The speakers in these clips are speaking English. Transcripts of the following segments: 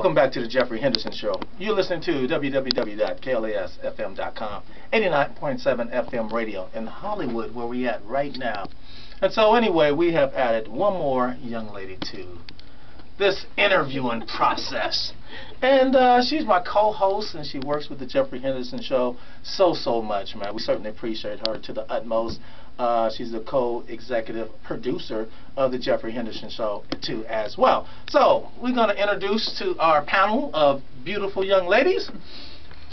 Welcome back to the Jeffrey Henderson Show. You're listening to www.KLASFM.com, 89.7 FM radio in Hollywood, where we at right now. And so anyway, we have added one more young lady to this interviewing process. And she's my co-host, and she works with the Jeffrey Henderson Show so much, man. We certainly appreciate her to the utmost. She's the co-executive producer of the Jeffrey Henderson Show, too, as well. So, we're going to introduce to our panel of beautiful young ladies.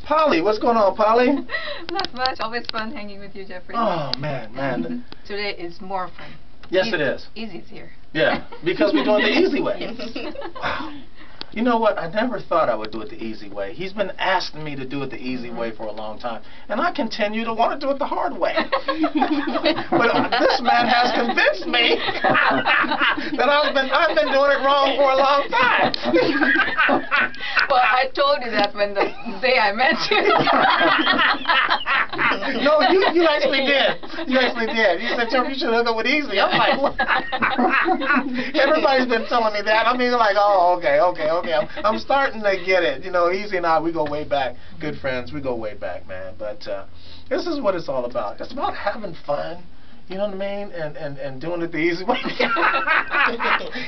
Polly, what's going on, Polly? Not much. Always fun hanging with you, Jeffrey. Oh, man. Today is more fun. Yes, it is. Easy's here. Yeah, because we're doing the easy way. Yes. Wow. You know what? I never thought I would do it the easy way. He's been asking me to do it the easy way for a long time, and I continue to want to do it the hard way. But this man has convinced me that I've been doing it wrong for a long time. Well, I told you that when the day I met you. No, you actually did. You actually did. You said, Trevor, you should hook up with Easy. I'm like, what? Everybody's been telling me that. I mean, like, oh, okay. I'm starting to get it. You know, Easy and I, we go way back. Good friends. We go way back, man. But this is what it's all about. It's about having fun. You know what I mean? And doing it the easy way.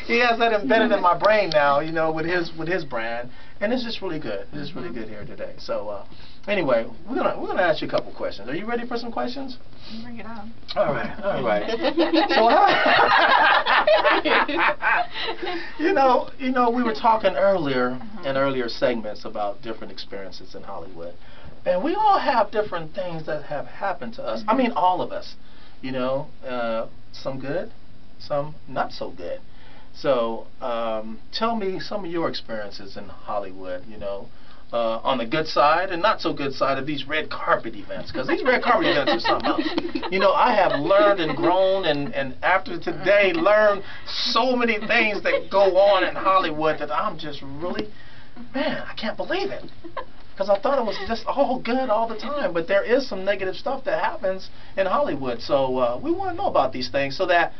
He has that embedded in my brain now, you know, with his brand. And it's just really good. It's really good here today. So anyway, we're gonna ask you a couple questions. Are you ready for some questions? Bring it on. All right. So you know, we were talking earlier in earlier segments about different experiences in Hollywood, and we all have different things that have happened to us. I mean, all of us. You know, some good, some not so good. So tell me some of your experiences in Hollywood, you know, on the good side and not so good side of these red carpet events, because these red carpet events are something else. You know, I have learned and grown and after today learned so many things that go on in Hollywood that I'm just really, man, I can't believe it. Because I thought it was just all good all the time, but there is some negative stuff that happens in Hollywood. So we want to know about these things so that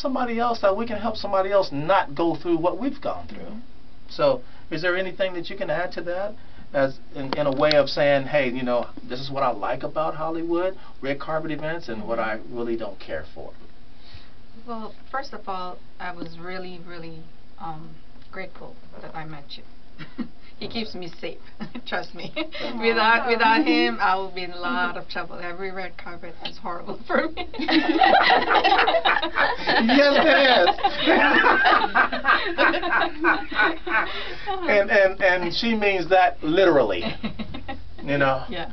we can help somebody else not go through what we've gone through. So is there anything that you can add to that as in a way of saying, hey, you know, this is what I like about Hollywood, red carpet events, and what I really don't care for? Well, first of all, I was really grateful that I met you. He keeps me safe. Trust me. Without him, I would be in a lot of trouble. Every red carpet is horrible for me. Yes, it is. and she means that literally. You know. Yeah.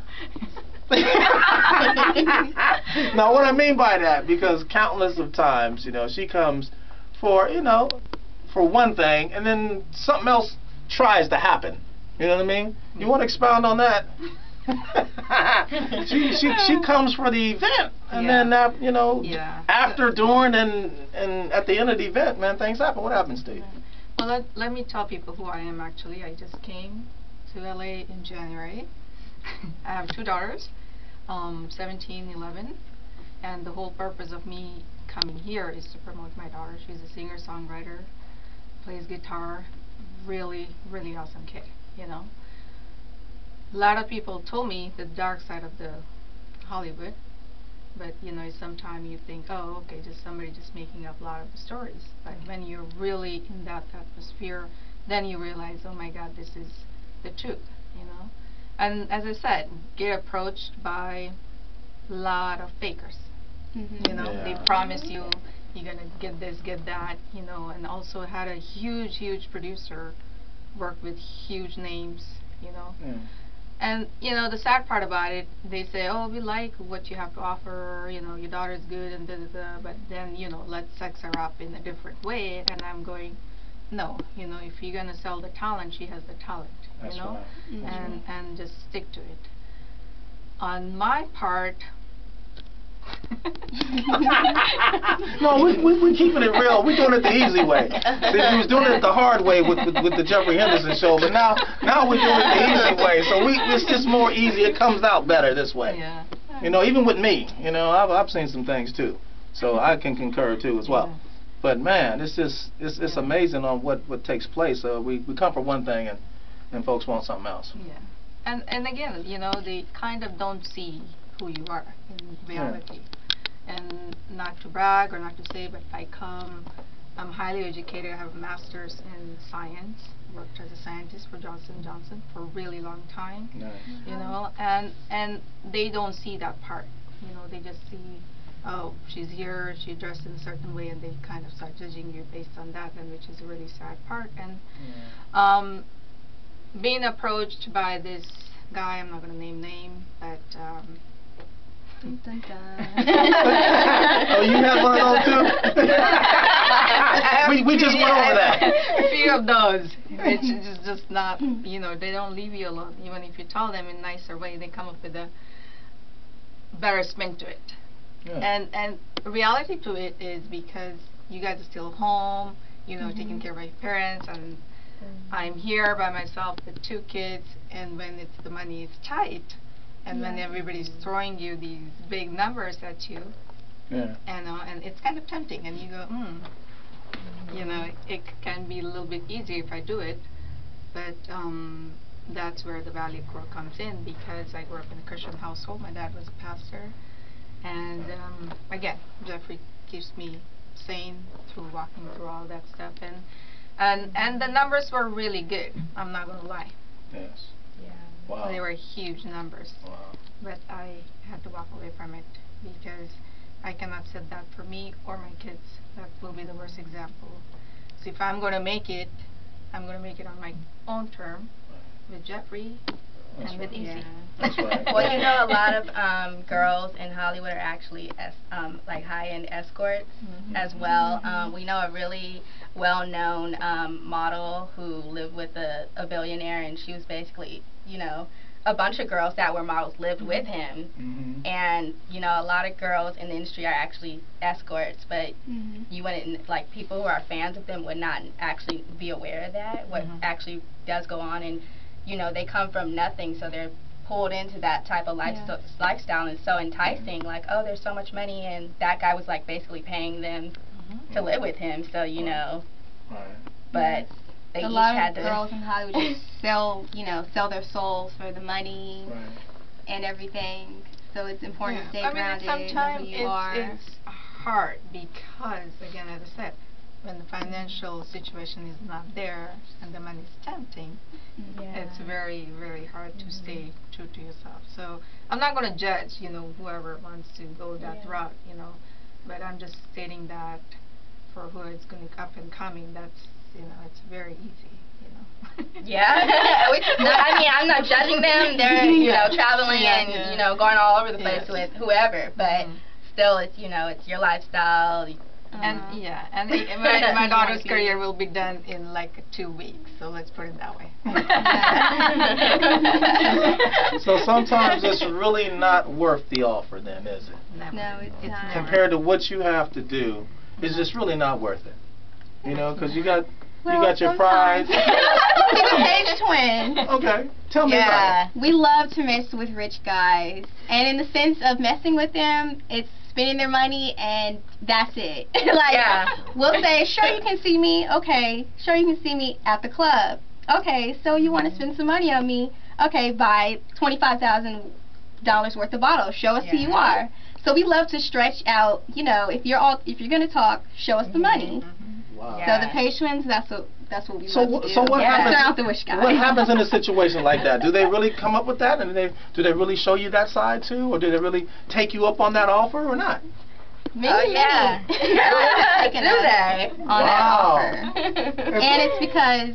Now, what I mean by that, because countless of times, you know, she comes for, you know, for one thing, and then something else tries to happen. You know what I mean? You want to expound on that? she comes for the event, and then you know, after, during, and at the end of the event, man, things happen. What happens to you? Well, let me tell people who I am. Actually, I just came to LA in January. I have two daughters, 17, 11, and the whole purpose of me coming here is to promote my daughter. She's a singer-songwriter, plays guitar. Really awesome kid, you know. A lot of people told me the dark side of the Hollywood, but you know, sometimes you think, oh, okay, just somebody just making up a lot of the stories. But when you're really in that atmosphere, then you realize, oh my God, this is the truth, you know. And as I said, get approached by a lot of fakers. You know, they promise you you're gonna get this, get that, you know, and also had a huge producer, worked with huge names, you know. And you know, the sad part about it, they say, oh, we like what you have to offer, you know, your daughter's good and but then, you know, let's sex her up in a different way. And I'm going, no, you know, if you're gonna sell the talent, she has the talent. That's you know, right. And just stick to it. On my part. No, we keeping it real. We're doing it the easy way. See, we was doing it the hard way with the Jeffrey Henderson Show, but now we're doing it the easy way. So it's just more easy. It comes out better this way. Yeah. You know, even with me, you know, I've seen some things too, so I can concur too as well. But man, it's amazing on what takes place. We come for one thing and folks want something else. Yeah. And again, you know, they kind of don't see who you are in reality. And not to brag or not to say, but I'm highly educated. I have a master's in science. Worked as a scientist for Johnson & Johnson for a really long time. Nice. You know, and they don't see that part. You know, they just see, oh, she's here, she's dressed in a certain way, and they kind of start judging you based on that, and which is a really sad part. And being approached by this guy, I'm not going to name name, but Dun, dun, dun. Oh, you had one of those too? we just went over that. A few of those, which is just not, you know, they don't leave you alone. Even if you tell them in a nicer way, they come up with a better spin to it. Yeah. And reality to it is because you guys are still home, you know, taking care of my parents, and I'm here by myself with 2 kids, and when the money is tight, and when everybody's throwing you these big numbers at you, and it's kind of tempting, and you go, you know, it can be a little bit easier if I do it, but that's where the value core comes in, because I grew up in a Christian household. My dad was a pastor, and again, Jeffrey keeps me sane through walking through all that stuff, and the numbers were really good. I'm not going to lie. Yes. Yeah. Wow. They were huge numbers. Wow. But I had to walk away from it because I cannot set that for me or my kids. That will be the worst example. So if I'm going to make it, I'm going to make it on my own term with Jeffrey and with Easy. Yeah. That's right. Well, you know, a lot of girls in Hollywood are actually like high-end escorts as well. We know a really well-known model who lived with a billionaire, and she was basically, you know, a bunch of girls that were models lived with him. And, you know, a lot of girls in the industry are actually escorts, but you wouldn't, like, people who are fans of them would not actually be aware of that, what actually does go on. And, you know, they come from nothing, so they're pulled into that type of lifestyle, and it's so enticing, like, oh, there's so much money, and that guy was, like, basically paying them to live with him, so, you know, but they a each lot had of to girls in Hollywood just sell their souls for the money and everything. So it's important to stay grounded, know sometimes who you are. it's hard because, again, as I said, when the financial situation is not there and the money is tempting, it's very, very hard to stay true to yourself. So I'm not going to judge, you know, whoever wants to go that route, you know, but I'm just stating that for who is going to up and coming, that's, you know, it's very easy, you know. I mean, I'm not judging them. They're, you know, traveling and, you know, going all over the place with whoever, but still, it's, you know, it's your lifestyle. And my daughter's career will be done in like 2 weeks, so let's put it that way. So sometimes it's really not worth the offer then, is it? Never. No, it's not. Compared to what you have to do, it's just really not worth it. You know, because you got your pride. We're the page twin. Okay, tell me about it. We love to mess with rich guys, and in the sense of messing with them, it's spending their money and that's it. Like, we'll say, sure, you can see me. Okay, sure, you can see me at the club. Okay, so you want to spend some money on me. Okay, buy $25,000 worth of bottles. Show us who you are. So we love to stretch out, you know, if you're going to talk, show us the money. Wow. So the patrons, that's what we love to do. So what happens? Out the wish guy. What happens in a situation like that? Do they really come up with that, and do they really show you that side too, or do they really take you up on that offer or not? Maybe on that offer. And it's because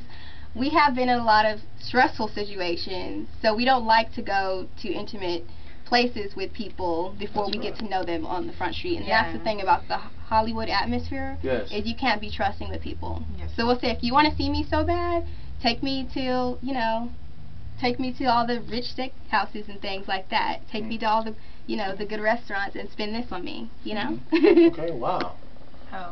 we have been in a lot of stressful situations, so we don't like to go to intimate places with people before we get to know them on the front street. And that's the thing about the Hollywood atmosphere, is you can't be trusting with people. So we'll say, if you want to see me so bad, take me to, you know, take me to all the rich steak houses and things like that. Take me to all the, you know, the good restaurants and spend this on me, you know? Okay, wow.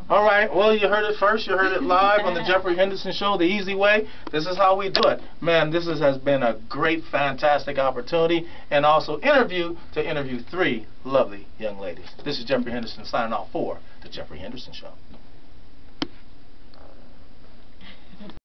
All right, well, you heard it first. You heard it live on the Jeffrey Henderson Show, the easy way. This is how we do it. Man, this has been a great, fantastic opportunity, and also interview 3 lovely young ladies. This is Jeffrey Henderson signing off for the Jeffrey Henderson Show.